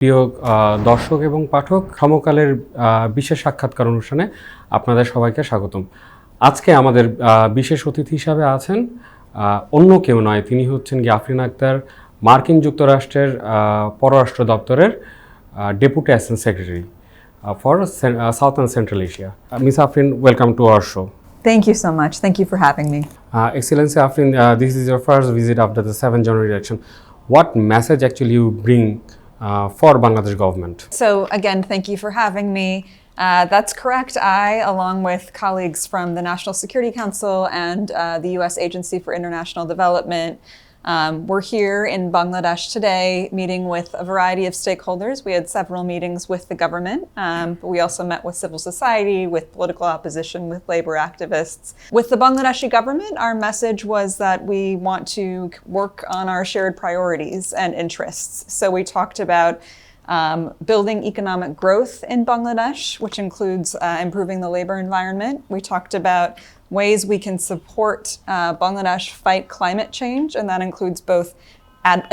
প্রিয় দর্শক এবং পাঠক, সমকালের বিশেষ সাক্ষাৎকার অনুষ্ঠানে আপনাদের সবাইকে স্বাগতম। আজকে আমাদের বিশেষ অতিথি হিসাবে আছেন অন্য কেউ নয়, তিনি হচ্ছেন আফরিন আক্তার, মার্কিন যুক্তরাষ্ট্রের পররাষ্ট্র দপ্তরের deputy assistant secretary for south and central Asia. Miss Afrin, welcome to our show. Thank you so much. Thank you for having me. Excellency Afrin, this is your first visit after the 7th January election. What message actually you bring for Bangladesh government? So again, thank you for having me. That's correct. I, along with colleagues from the National Security Council and the U.S. Agency for International Development, we're here in Bangladesh today meeting with a variety of stakeholders. We had several meetings with the government, but we also met with civil society, with political opposition, with labor activists. With the Bangladeshi government, our message was that we want to work on our shared priorities and interests. So we talked about building economic growth in Bangladesh, which includes improving the labor environment. We talked about ways we can support Bangladesh fight climate change, and that includes both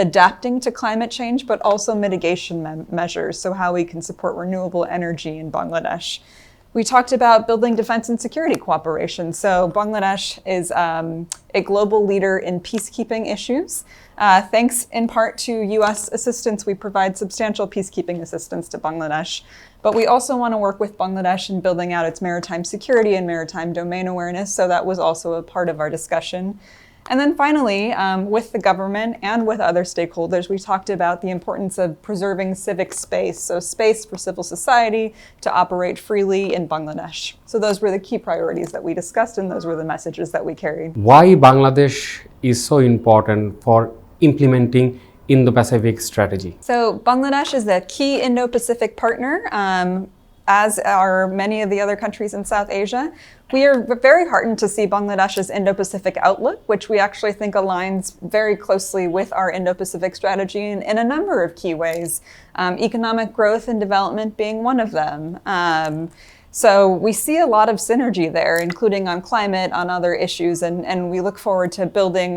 adapting to climate change, but also mitigation measures, so how we can support renewable energy in Bangladesh. We talked about building defense and security cooperation. So Bangladesh is a global leader in peacekeeping issues. Thanks in part to U.S. assistance, we provide substantial peacekeeping assistance to Bangladesh. But we also want to work with Bangladesh in building out its maritime security and maritime domain awareness. So that was also a part of our discussion. And then finally, with the government and with other stakeholders, we talked about the importance of preserving civic space, so space for civil society to operate freely in Bangladesh. So those were the key priorities that we discussed, and those were the messages that we carried. Why Bangladesh is so important for implementing Indo-Pacific strategy? So Bangladesh is a key Indo-Pacific partner, as are many of the other countries in South Asia. We are very heartened to see Bangladesh's Indo-Pacific outlook, which we actually think aligns very closely with our Indo-Pacific strategy in a number of key ways, economic growth and development being one of them. So we see a lot of synergy there, including on climate, on other issues, and we look forward to building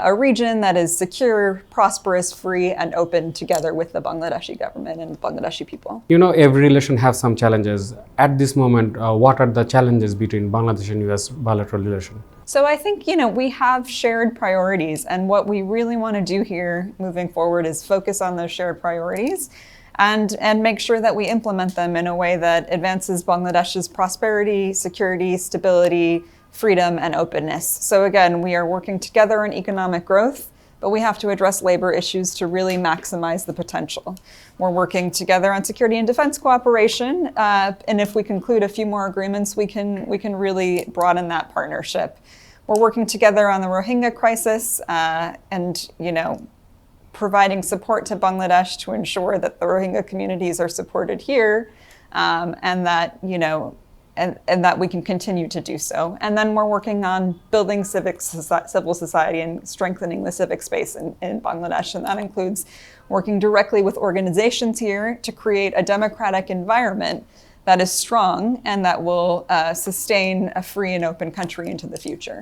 a region that is secure, prosperous, free, and open together with the Bangladeshi government and Bangladeshi people. You know, every relation has some challenges. At this moment, what are the challenges between Bangladesh and U.S. bilateral relation? So I think, we have shared priorities, and what we really want to do here moving forward is focus on those shared priorities and make sure that we implement them in a way that advances Bangladesh's prosperity, security, stability, freedom, and openness. So again, we are working together on economic growth, but we have to address labor issues to really maximize the potential. We're working together on security and defense cooperation, and if we conclude a few more agreements, we can really broaden that partnership. We're working together on the Rohingya crisis, and providing support to Bangladesh to ensure that the Rohingya communities are supported here, and that and that we can continue to do so. And then we're working on building civil society and strengthening the civic space in Bangladesh, and that includes working directly with organizations here to create a democratic environment that is strong and that will sustain a free and open country into the future.